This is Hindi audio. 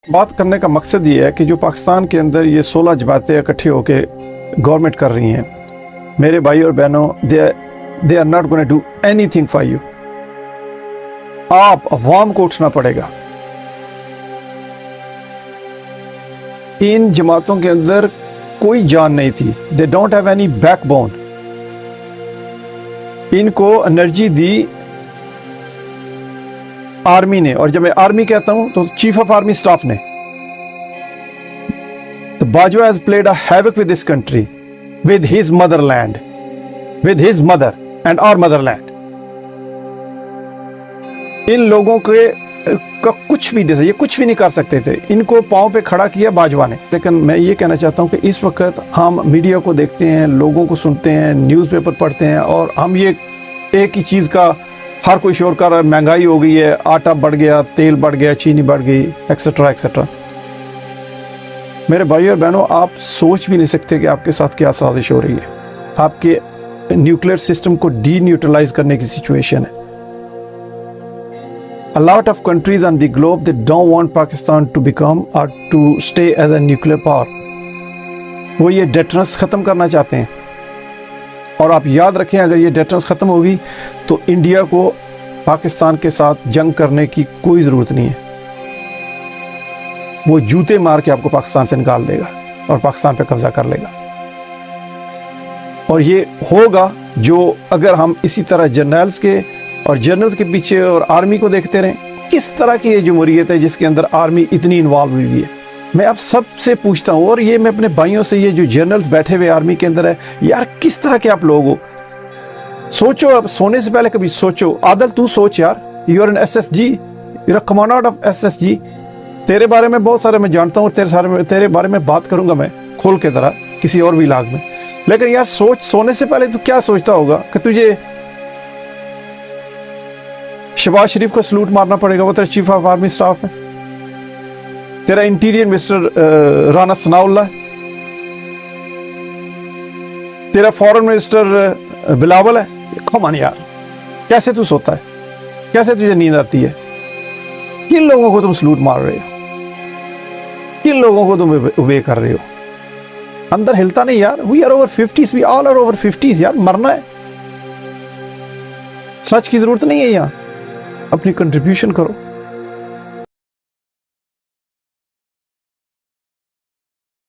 बात करने का मकसद ये है कि जो पाकिस्तान के अंदर ये 16 जमातें इकट्ठी होकर गवर्नमेंट कर रही हैं, मेरे भाई और बहनों, they are not gonna do anything for you. आप अवाम को उठना पड़ेगा। इन जमातों के अंदर कोई जान नहीं थी। They don't have any backbone. इनको एनर्जी दी आर्मी ने, और जब मैं आर्मी कहता हूं तो चीफ ऑफ आर्मी स्टाफ ने। तो Bajwa has played a havoc with this country, with his motherland, with his mother and our motherland. इन लोगों के का कुछ भी नहीं था, ये कुछ भी नहीं कर सकते थे। इनको पांव पे खड़ा किया बाजवा ने। लेकिन मैं ये कहना चाहता हूं कि इस वक्त हम मीडिया को देखते हैं, लोगों को सुनते हैं, न्यूज़पेपर पढ़ते हैं, और हम ये एक ही चीज़ का हर कोई शोर कर रहा है, महंगाई हो गई है, आटा बढ़ गया, तेल बढ़ गया, चीनी बढ़ गई, एक्सेट्रा एक्सेट्रा। मेरे भाई और बहनों, आप सोच भी नहीं सकते कि आपके साथ क्या साजिश हो रही है। आपके न्यूक्लियर सिस्टम को डी न्यूट्रलाइज करने की सिचुएशन है। A lot of countries on the globe, they don't want Pakistan to become or to stay as a nuclear power. वो ये डेटरेंस ख़त्म करना चाहते हैं। और आप याद रखें, अगर ये डेटरेंस ख़त्म होगी तो इंडिया को पाकिस्तान के साथ जंग करने की कोई ज़रूरत नहीं है। वो जूते मार के आपको पाकिस्तान से निकाल देगा और पाकिस्तान पे कब्जा कर लेगा। और ये होगा जो अगर हम इसी तरह जर्नल्स के पीछे और आर्मी को देखते रहें। किस तरह की ये जमहूरियत है जिसके अंदर आर्मी इतनी इन्वॉल्व हुई है। मैं आप सबसे पूछता हूँ, और ये मैं अपने भाइयों से, ये जो जनरल्स बैठे हुए आर्मी के अंदर है, यार किस तरह के आप लोग हो। सोचो, अब सोने से पहले कभी सोचो। आदल तू सोच यार, you are an SSG, you are commander of SSG। तेरे बारे में बहुत सारे मैं जानता हूँ, तेरे बारे में बात करूंगा मैं खोल के तरह किसी और व्लॉग में। लेकिन यार सोच, सोने से पहले तू क्या सोचता होगा कि तुझे शहबाज शरीफ को सलूट मारना पड़ेगा, वो तेरा चीफ ऑफ आर्मी स्टाफ है। तेरा इंटीरियर मिनिस्टर राना सनाउल्लाह है। तेरा फॉरेन मिनिस्टर बिलावल है। कमान यार, कैसे तू सोता है, कैसे तुझे नींद आती है। किन लोगों को तुम सलूट मार रहे हो, किन लोगों को तुम ओबे कर रहे हो। अंदर हिलता नहीं यार। We are over 50s, we all are over 50s यार। मरना है, सच की जरूरत नहीं है। यहाँ अपनी कंट्रीब्यूशन करो।